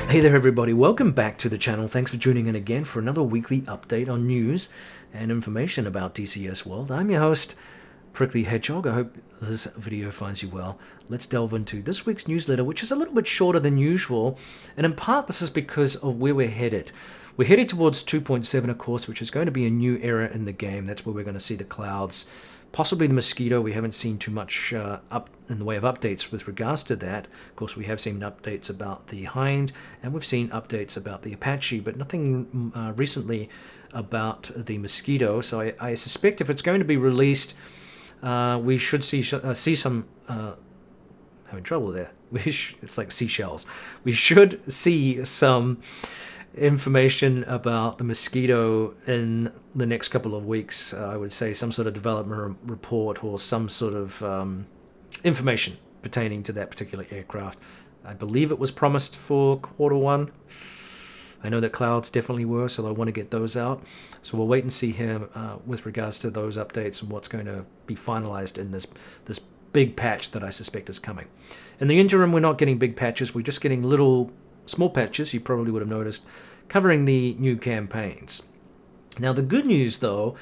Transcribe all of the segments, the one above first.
Hey there everybody, welcome back to the channel. Thanks for tuning in again for another weekly update on news and information about DCS World. I'm your host, Prickly Hedgehog. I hope this video finds you well. Let's delve into this week's newsletter, which is a little bit shorter than usual, and in part this is because of where we're headed. We're headed towards 2.7, of course, which is going to be a new era in the game. That's where we're going to see the clouds, possibly the mosquito. We haven't seen too much up in the way of updates with regards to that. Of course, we have seen updates about the hind, and we've seen updates about the Apache, but nothing recently about the mosquito. So I suspect if it's going to be released, we should see some. Having trouble there. It's like seashells. We should see some information about the mosquito in the next couple of weeks. I would say some sort of development report or some sort of information pertaining to that particular aircraft. I believe it was promised for quarter 1. I know that clouds definitely were, so I want to get those out. So we'll wait and see here with regards to those updates and what's going to be finalized in this big patch that I suspect is coming. In the interim, we're not getting big patches. We're just getting little small patches, you probably would have noticed, covering the new campaigns. Now the good news though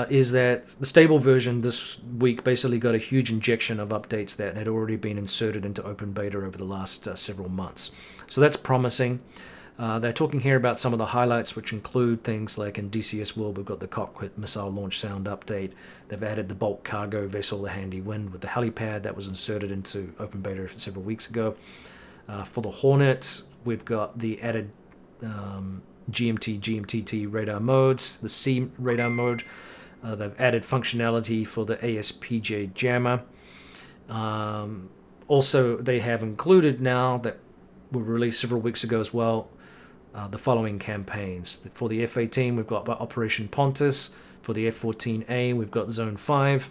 is that the stable version this week basically got a huge injection of updates that had already been inserted into open beta over the last several months. So that's promising. They're talking here about some of the highlights, which include things like in DCS World, we've got the cockpit missile launch sound update. They've added the bulk cargo vessel, the Handy Wind, with the helipad that was inserted into open beta several weeks ago. For the Hornet, we've got the added GMT, GMTT radar modes, the C radar mode. They've added functionality for the ASPJ jammer. Also, they have included now that were released several weeks ago as well, the following campaigns. For the F-18, we've got Operation Pontus. For the F-14A, we've got Zone 5.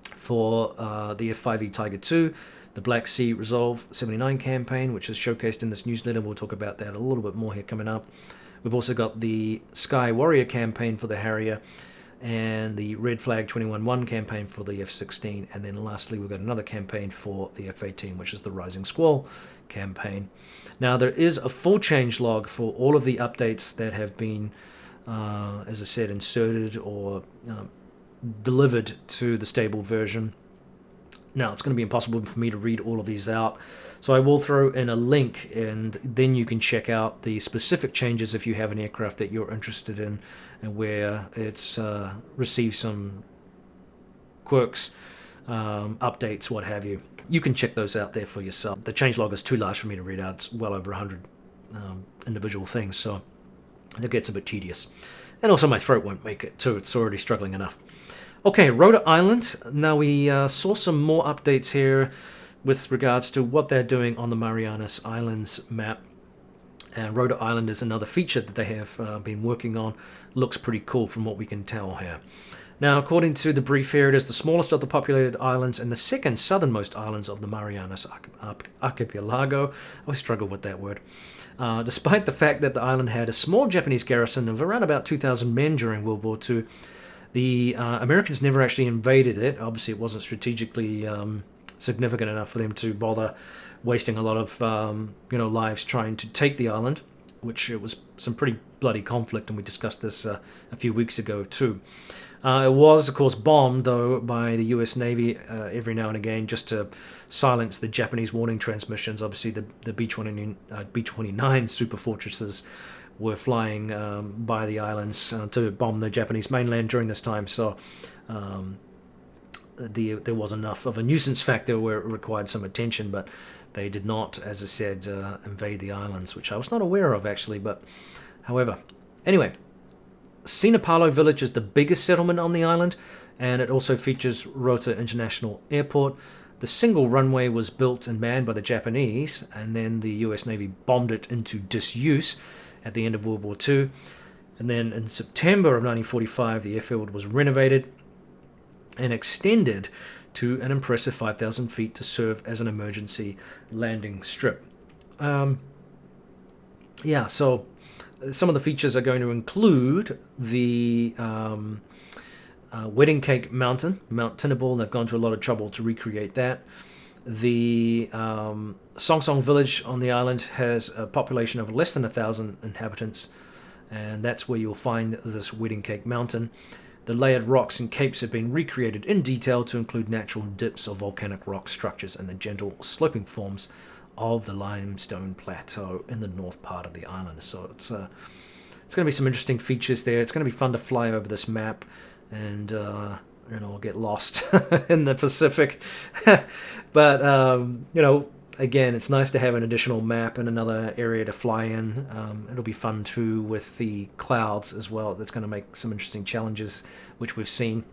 For the F-5E Tiger II, the Black Sea Resolve 79 campaign, which is showcased in this newsletter. We'll talk about that a little bit more here coming up. We've also got the Sky Warrior campaign for the Harrier and the Red Flag 21-1 campaign for the F-16. And then lastly, we've got another campaign for the F-18, which is the Rising Squall campaign. Now, there is a full change log for all of the updates that have been, as I said, inserted or delivered to the stable version. Now, it's going to be impossible for me to read all of these out, so I will throw in a link, and then you can check out the specific changes if you have an aircraft that you're interested in and where it's received some quirks, updates, what have you. You can check those out there for yourself. The changelog is too large for me to read out. It's well over 100 individual things, so it gets a bit tedious. And also my throat won't make it too. It's already struggling enough. Okay, Rota Island. Now we saw some more updates here with regards to what they're doing on the Marianas Islands map. And Rota Island is another feature that they have been working on. Looks pretty cool from what we can tell here. Now, according to the brief here, it is the smallest of the populated islands and the second southernmost islands of the Marianas Archipelago. I always struggle with that word. Despite the fact that the island had a small Japanese garrison of around about 2,000 men during World War II, the Americans never actually invaded it. Obviously, it wasn't strategically significant enough for them to bother wasting a lot of lives trying to take the island, which it was some pretty bloody conflict, and we discussed this a few weeks ago too. It was, of course, bombed, though, by the U.S. Navy every now and again just to silence the Japanese warning transmissions. Obviously, the B-29 super fortresses were flying by the islands to bomb the Japanese mainland during this time, so there was enough of a nuisance factor where it required some attention, but they did not, as I said, invade the islands, which I was not aware of, actually, but however. Anyway, Sinapalo Village is the biggest settlement on the island, and it also features Rota International Airport. The single runway was built and manned by the Japanese, and then the US Navy bombed it into disuse at the end of World War II. And then in September of 1945, the airfield was renovated and extended to an impressive 5,000 feet to serve as an emergency landing strip. So some of the features are going to include the Wedding Cake Mountain, Mount Tinnable. They've gone to a lot of trouble to recreate that. The Song Song Village on the island has a population of less than 1,000 inhabitants, and that's where you'll find this Wedding Cake Mountain. The layered rocks and capes have been recreated in detail to include natural dips of volcanic rock structures and the gentle sloping forms of the limestone plateau in the north part of the island. So it's going to be some interesting features there. It's going to be fun to fly over this map and get lost in the Pacific. But again, it's nice to have an additional map and another area to fly in. It'll be fun too with the clouds as well. That's going to make some interesting challenges, which we've seen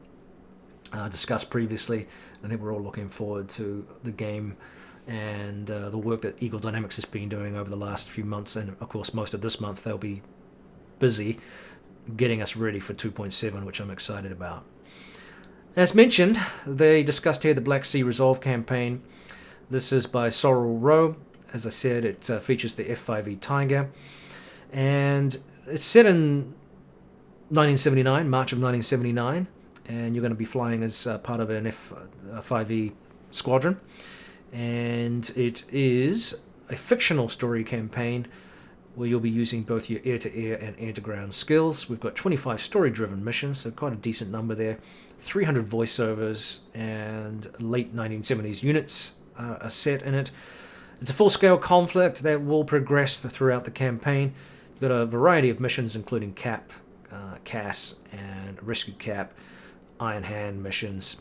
discussed previously. I think we're all looking forward to the game and the work that Eagle Dynamics has been doing over the last few months. And of course, most of this month, they'll be busy getting us ready for 2.7, which I'm excited about. As mentioned, they discussed here the Black Sea Resolve campaign. This is by Sorrel Row. As I said, it features the F5E Tiger. And it's set in 1979, March of 1979. And you're going to be flying as part of an F5E squadron. And it is a fictional story campaign where you'll be using both your air-to-air and air-to-ground skills. We've got 25 story-driven missions, so quite a decent number there. 300 voiceovers and late 1970s units are set in it. It's a full-scale conflict that will progress throughout the campaign. You've got a variety of missions, including CAP, CAS, and Rescue CAP, Iron Hand missions.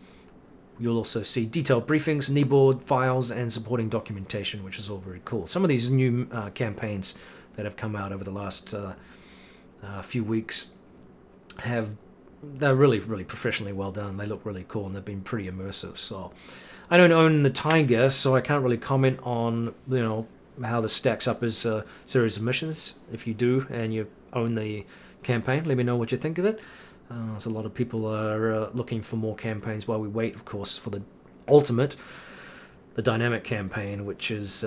You'll also see detailed briefings, kneeboard files, and supporting documentation, which is all very cool. Some of these new campaigns that have come out over the last few weeks they're really, really professionally well done. They look really cool and they've been pretty immersive. So I don't own the Tiger, so I can't really comment on how this stacks up as a series of missions. If you do and you own the campaign, let me know what you think of it. So a lot of people are looking for more campaigns while we wait, of course, for the ultimate, the dynamic campaign, which is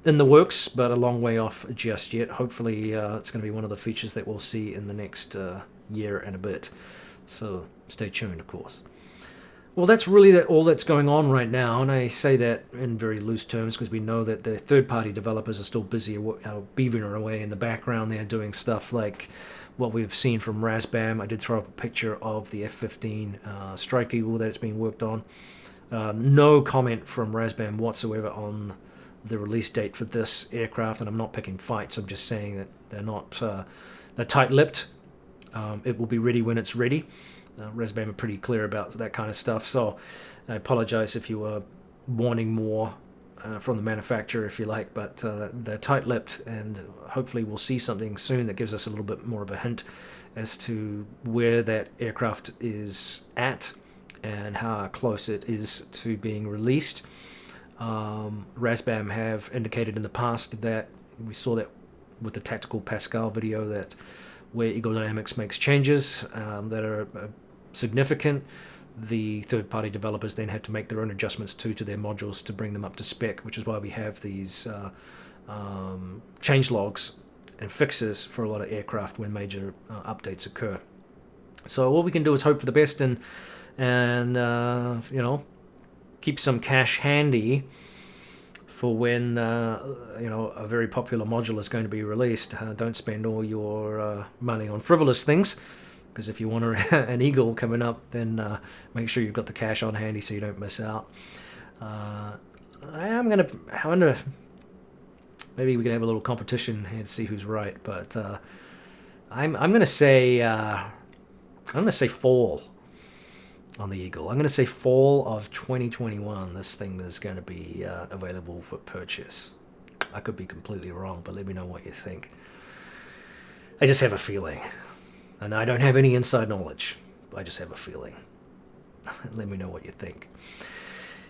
in the works, but a long way off just yet. Hopefully it's going to be one of the features that we'll see in the next year and a bit. So stay tuned, of course. Well, that's really all that's going on right now, and I say that in very loose terms because we know that the third-party developers are still busy beavering away in the background. They're doing stuff like what we've seen from Razbam. I did throw up a picture of the F-15 Strike Eagle that it's being worked on. No comment from Razbam whatsoever on the release date for this aircraft, and I'm not picking fights. I'm just saying that they're tight-lipped. It will be ready when it's ready. Razbam are pretty clear about that kind of stuff, so I apologize if you were wanting more from the manufacturer, if you like, but they're tight-lipped, and hopefully we'll see something soon that gives us a little bit more of a hint as to where that aircraft is at and how close it is to being released. Razbam have indicated in the past that we saw that with the Tactical Pascal video, that where Eagle Dynamics makes changes that are significant, the third-party developers then have to make their own adjustments to their modules to bring them up to spec, which is why we have these change logs and fixes for a lot of aircraft when major updates occur. So all we can do is hope for the best and keep some cash handy for when a very popular module is going to be released. Don't spend all your money on frivolous things, because if you want an Eagle coming up, then make sure you've got the cash on handy so you don't miss out. I wonder if maybe we could have a little competition here to see who's right, but I'm gonna say fall on the Eagle. I'm going to say fall of 2021. This thing is going to be available for purchase. I could be completely wrong, but let me know what you think. I just have a feeling, and I don't have any inside knowledge. I just have a feeling. Let me know what you think.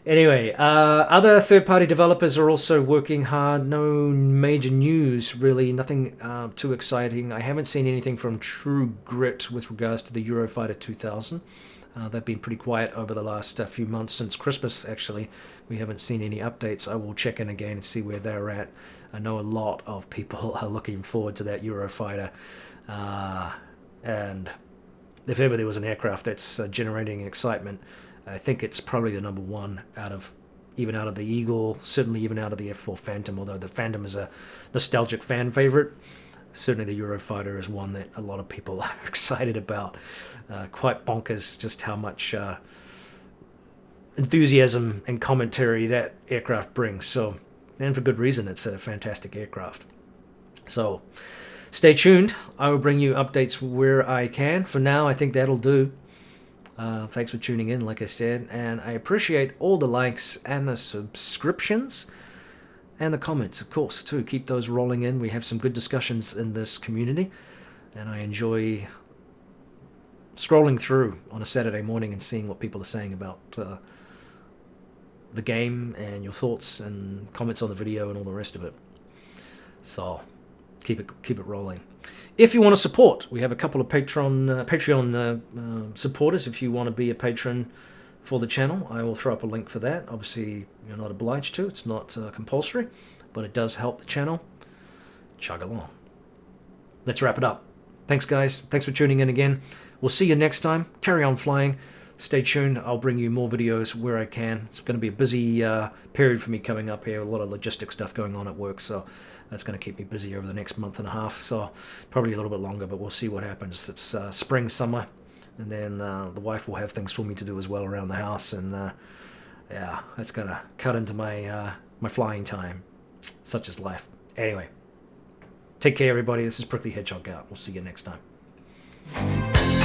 Anyway, other third-party developers are also working hard. No major news, really. Nothing too exciting. I haven't seen anything from True Grit with regards to the Eurofighter 2000. They've been pretty quiet over the last few months, since Christmas, actually. We haven't seen any updates. I will check in again and see where they're at. I know a lot of people are looking forward to that Eurofighter. And if ever there was an aircraft that's generating excitement, I think it's probably the number one out of the Eagle, certainly even out of the F4 Phantom, although the Phantom is a nostalgic fan favorite. Certainly the Eurofighter is one that a lot of people are excited about. Quite bonkers just how much enthusiasm and commentary that aircraft brings. So, and for good reason, it's a fantastic aircraft. So, stay tuned. I will bring you updates where I can. For now, I think that'll do. Thanks for tuning in, like I said, and I appreciate all the likes and the subscriptions and the comments, of course, too. Keep those rolling in. We have some good discussions in this community, and I enjoy scrolling through on a Saturday morning and seeing what people are saying about the game and your thoughts and comments on the video and all the rest of it. So keep it rolling. If you want to support, we have a couple of Patreon supporters. If you want to be a patron for the channel, I will throw up a link for that. Obviously, you're not obliged to. It's not compulsory, but it does help the channel chug along. Let's wrap it up. Thanks, guys. Thanks for tuning in again. We'll see you next time. Carry on flying. Stay tuned. I'll bring you more videos where I can. It's going to be a busy period for me coming up here. A lot of logistic stuff going on at work, so that's going to keep me busy over the next month and a half. So probably a little bit longer, but we'll see what happens. It's spring, summer, and then the wife will have things for me to do as well around the house. And yeah, that's going to cut into my my flying time. Such is life. Anyway, take care, everybody. This is Prickly Hedgehog out. We'll see you next time.